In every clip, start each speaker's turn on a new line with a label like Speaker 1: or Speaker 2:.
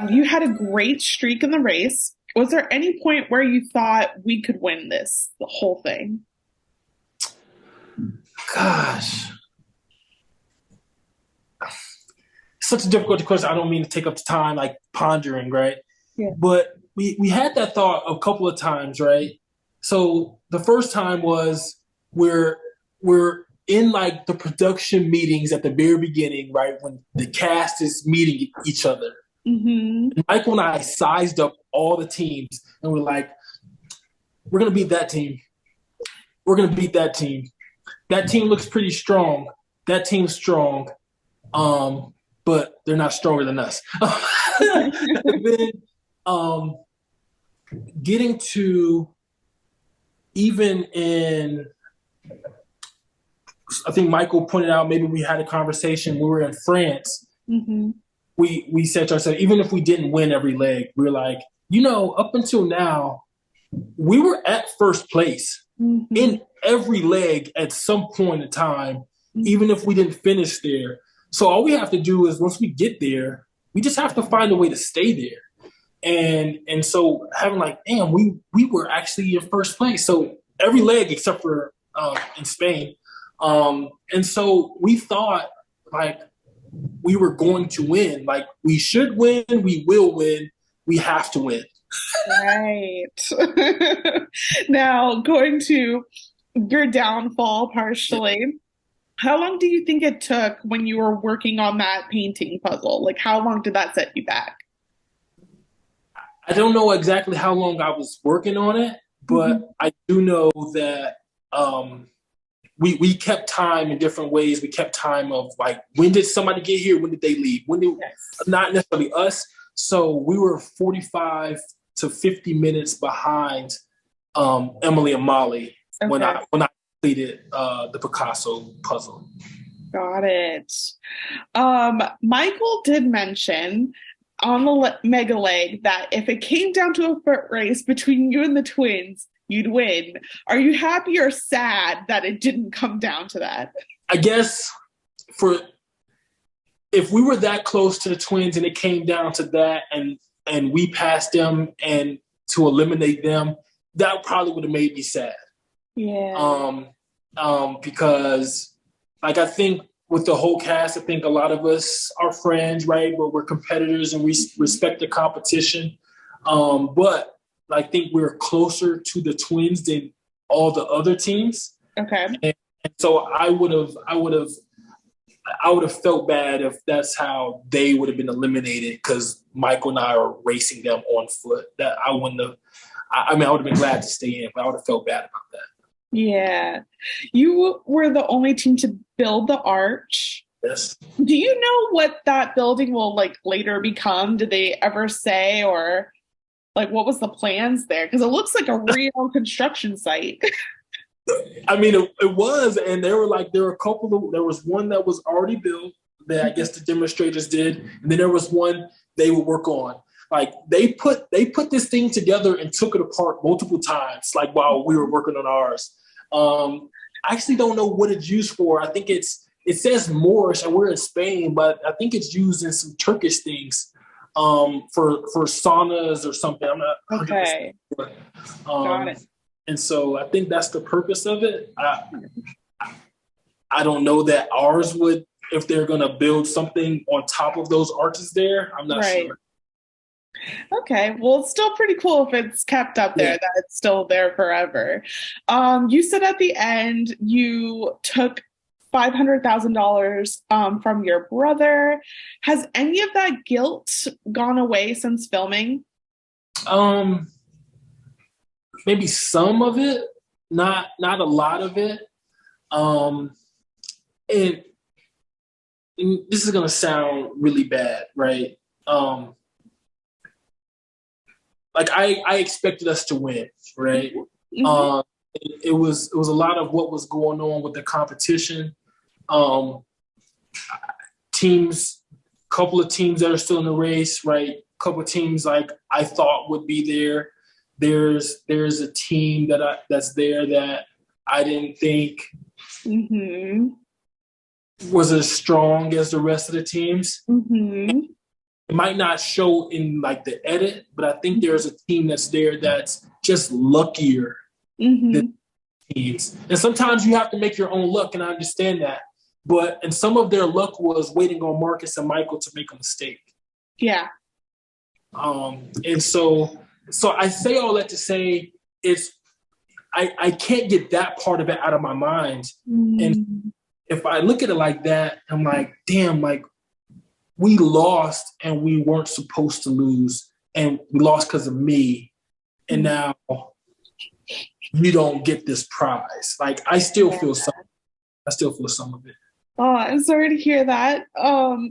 Speaker 1: You had a great streak in the race. Was there any point where you thought we could win this, the whole thing?
Speaker 2: Gosh, such a difficult question. I don't mean to take up the time like pondering, right?
Speaker 1: Yeah.
Speaker 2: But we had that thought a couple of times, right? So the first time was we're we're in like the production meetings at the very beginning, right? When the cast is meeting each other.
Speaker 1: Mm-hmm.
Speaker 2: And Michael and I sized up all the teams and we're like, we're gonna beat that team. We're gonna beat that team. That team looks pretty strong. That team's strong. But they're not stronger than us. And then um, getting to even in, I think Michael pointed out, maybe we had a conversation. We were in France.
Speaker 1: Mm-hmm.
Speaker 2: We said to ourselves, even if we didn't win every leg, we were like, up until now, we were at first place
Speaker 1: Mm-hmm.
Speaker 2: in every leg at some point in time, even if we didn't finish there. So all we have to do is once we get there, we just have to find a way to stay there. And so having like, damn, we were actually in first place. So every leg except for in Spain. And so we thought like we were going to win. Like we should win, we will win, we have to win.
Speaker 1: Right. Now, going to your downfall partially, how long do you think it took when you were working on that painting puzzle? Like, how long did that set you back?
Speaker 2: I don't know exactly how long I was working on it, but
Speaker 1: Mhm.
Speaker 2: I do know that we kept time in different ways. We kept time of like when did somebody get here? When did they leave? When did
Speaker 1: Yes.
Speaker 2: not necessarily us. So we were 45 to 50 minutes behind Emily and Molly
Speaker 1: Okay,
Speaker 2: when I completed the Picasso puzzle.
Speaker 1: got it. Michael did mention on the Mega Leg that if it came down to a foot race between you and the twins, you'd win. Are you happy or sad that it didn't come down to that?
Speaker 2: I guess for if we were that close to the Twins and it came down to that and we passed them and to eliminate them, that probably would have made me sad.
Speaker 1: Yeah.
Speaker 2: Um, because like I think with the whole cast, I think a lot of us are friends, right? But we're competitors and we respect the competition. But I think we're closer to the Twins than all the other teams,
Speaker 1: Okay.
Speaker 2: and so I would have felt bad if that's how they would have been eliminated because Michael and I are racing them on foot. That I wouldn't have. I mean, I would have been glad to stay in, but I would have felt bad about that.
Speaker 1: Yeah. You were the only team to build the arch.
Speaker 2: Yes.
Speaker 1: Do you know what that building will like later become? Did they ever say or like what was the plans there? Because it looks like a real construction site.
Speaker 2: I mean, it was, and there were a couple of there was one that was already built that I guess the demonstrators did, and then there was one they would work on. Like they put this thing together and took it apart multiple times, like while we were working on ours. I actually don't know what it's used for. I think it says Moorish, and we're in Spain, but I think it's used in some Turkish things for saunas or something. I'm not 100%
Speaker 1: Okay,
Speaker 2: sure.
Speaker 1: got
Speaker 2: Um,
Speaker 1: it.
Speaker 2: and so I think that's the purpose of it. I don't know that ours would, if they're going to build something on top of those arches there. I'm not
Speaker 1: Right.
Speaker 2: sure.
Speaker 1: Okay. Well, it's still pretty cool if it's kept up there,
Speaker 2: Yeah.
Speaker 1: that it's still there forever. You said at the end you took $500,000 from your brother. Has any of that guilt gone away since filming?
Speaker 2: Um, maybe some of it, not a lot of it. Um, and, and this is going to sound really bad, right? Um, like I expected us to win, right?
Speaker 1: Hmm.
Speaker 2: Um, it was a lot of what was going on with the competition. Um, teams, couple of teams that are still in the race, right? Couple of teams like I thought would be there. There's a team that's there that I didn't think
Speaker 1: Hmm.
Speaker 2: was as strong as the rest of the teams.
Speaker 1: Hmm.
Speaker 2: it might not show in like the edit, but I think there's a team that's there that's just luckier than teams. And sometimes you have to make your own luck, and I understand that. And some of their luck was waiting on Marcus and Michael to make a mistake.
Speaker 1: Yeah.
Speaker 2: And so I say all that to say I can't get that part of it out of my mind. And if I look at it like that, I'm like, damn, like we lost and we weren't supposed to lose, and we lost because of me. And now you don't get this prize. Like I still feel some of it.
Speaker 1: Oh, I'm sorry to hear that.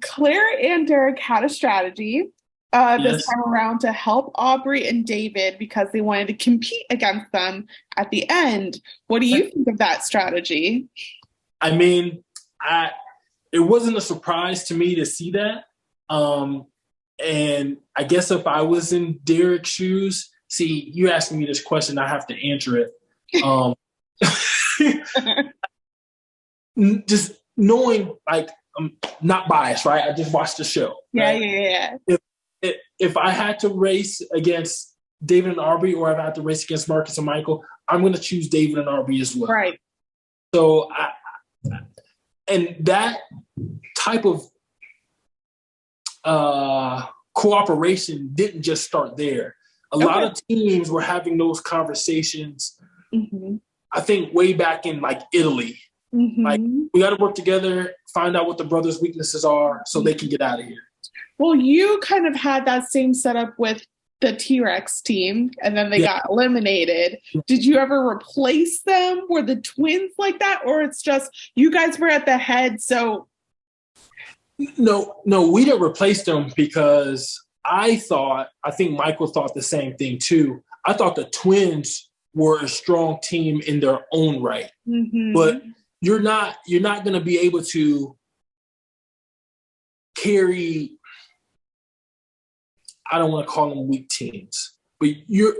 Speaker 1: Claire and Derek had a strategy this time around to help Aubrey and David because they wanted to compete against them at the end. What do you think of that strategy?
Speaker 2: I mean, it wasn't a surprise to me to see that. And I guess if I was in Derek's shoes, see, you asking me this question, I have to answer it. Just knowing, like, I'm not biased, right? I just watched the show. Right?
Speaker 1: Yeah.
Speaker 2: If I had to race against David and Aubrey, or if I had to race against Marcus and Michael, I'm going to choose David and Aubrey as well.
Speaker 1: Right.
Speaker 2: So, and that type of cooperation didn't just start there. A lot of teams were having those conversations, I think, way back in, like, Italy. Like, we got to work together, find out what the brothers' weaknesses are so they can get out of here.
Speaker 1: Well, you kind of had that same setup with the T-Rex team, and then they got eliminated. Did you ever replace them? Were the twins like that? Or it's just you guys were at the head, so...
Speaker 2: No, we didn't replace them because I think Michael thought the same thing too. I thought the twins were a strong team in their own right. But you're not going to be able to carry, I don't want to call them weak teams, but you're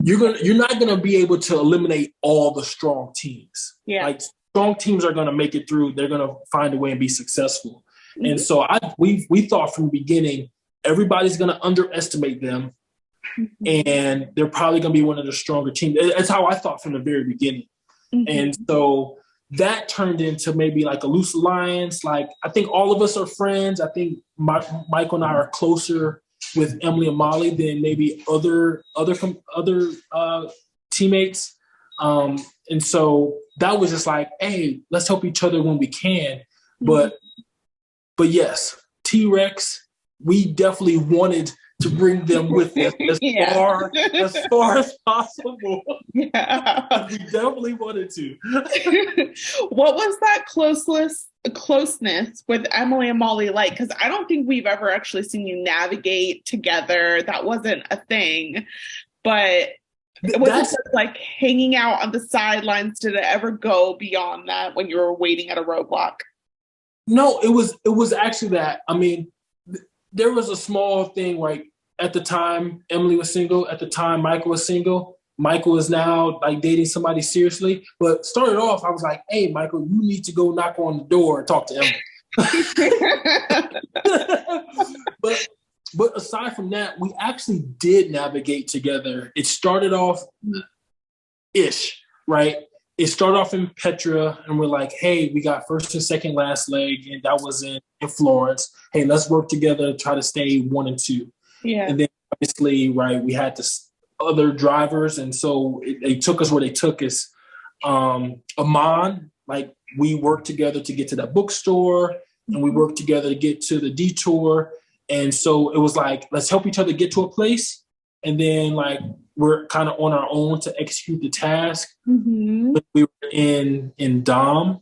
Speaker 2: not going to be able to eliminate all the strong teams. Yeah. Like, strong teams are going to make it through. They're going to find a way and be successful. And so we thought from the beginning, everybody's going to underestimate them, and they're probably going to be one of the stronger teams. That's how I thought from the very beginning. And so that turned into maybe like a loose alliance. Like, I think all of us are friends. I think Michael and I are closer with Emily and Molly than maybe other teammates. And so that was just like, hey, let's help each other when we can. But yes, T-Rex, we definitely wanted to bring them with us as far as possible. Yeah. We definitely wanted to.
Speaker 1: What was that closeness with Emily and Molly like? Because I don't think we've ever actually seen you navigate together. That wasn't a thing. But was it just like hanging out on the sidelines? Did it ever go beyond that when you were waiting at a roadblock?
Speaker 2: No, it was actually that. I mean, there was a small thing, like, at the time Emily was single, at the time Michael was single. Michael is now, like, dating somebody seriously. But started off, I was like, hey, Michael, you need to go knock on the door and talk to Emily. But aside from that, we actually did navigate together. It started off ish, right? It started off in Petra, and we're like, hey, we got first and second last leg, and that was in Florence. Hey, let's work together, try to stay 1 and 2. Yeah. And then obviously, right, we had this other drivers, and so they took us where they took us. Amman, like, we worked together to get to that bookstore, and we worked together to get to the detour. And so it was like, let's help each other get to a place, and then, like, we're kind of on our own to execute the task. When we were in Dom,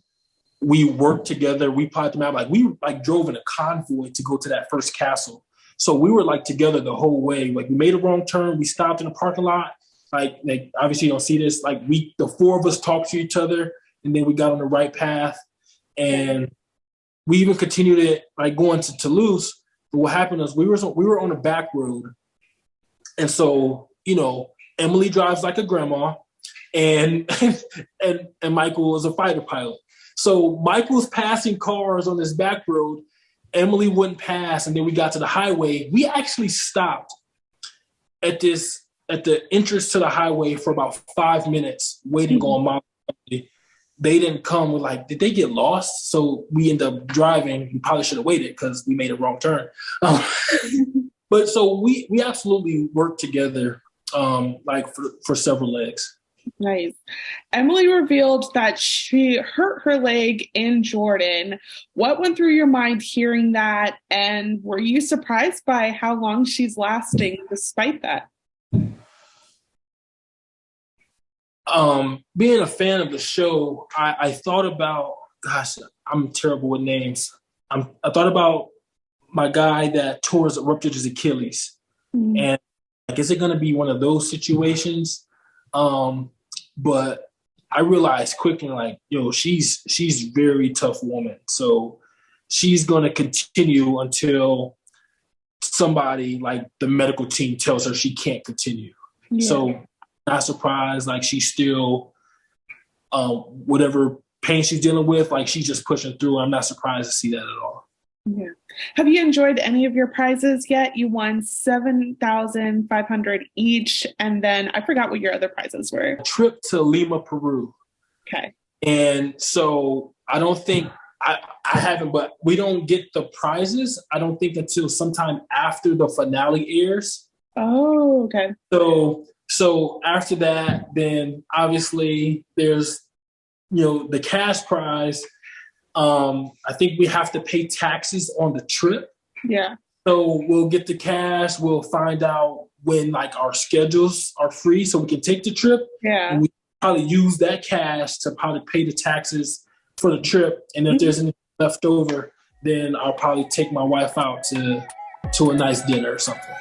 Speaker 2: we worked together. We plotted them out. Like, we drove in a convoy to go to that first castle. So we were, like, together the whole way. Like, we made a wrong turn. We stopped in a parking lot. Like obviously you don't see this. Like, the four of us talked to each other, and then we got on the right path. And we even continued it, like, going to Toulouse. But what happened is we were on a back road. And so, you know, Emily drives like a grandma, and Michael is a fighter pilot. So Michael's passing cars on this back road, Emily wouldn't pass, and then we got to the highway. We actually stopped at the entrance to the highway for about 5 minutes waiting on my family. They didn't come. We're like, did they get lost? So we ended up driving. We probably should have waited because we made a wrong turn. But so we absolutely worked together like for several legs.
Speaker 1: Nice. Emily revealed that she hurt her leg in Jordan. What went through your mind hearing that? And were you surprised by how long she's lasting despite that?
Speaker 2: Being a fan of the show, I thought about, gosh, I'm terrible with names. I thought about my guy that ruptured his Achilles. Mm-hmm. And like, is it going to be one of those situations? But I realized quickly, like, she's very tough woman. So she's going to continue until somebody like the medical team tells her she can't continue. Yeah. So not surprised, like she's still, whatever pain she's dealing with, like she's just pushing through. I'm not surprised to see that at all.
Speaker 1: Yeah. Have you enjoyed any of your prizes yet? You won $7,500 each, and then I forgot what your other prizes were.
Speaker 2: Trip to Lima, Peru.
Speaker 1: Okay.
Speaker 2: And so I don't think I haven't, but we don't get the prizes, I don't think, until sometime after the finale airs.
Speaker 1: Oh, okay.
Speaker 2: So after that, then obviously there's, the cash prize. I think we have to pay taxes on the trip.
Speaker 1: Yeah.
Speaker 2: So we'll get the cash. We'll find out when like our schedules are free so we can take the trip.
Speaker 1: Yeah.
Speaker 2: And we probably use that cash to probably pay the taxes for the trip. And if there's anything left over, then I'll probably take my wife out to a nice dinner or something.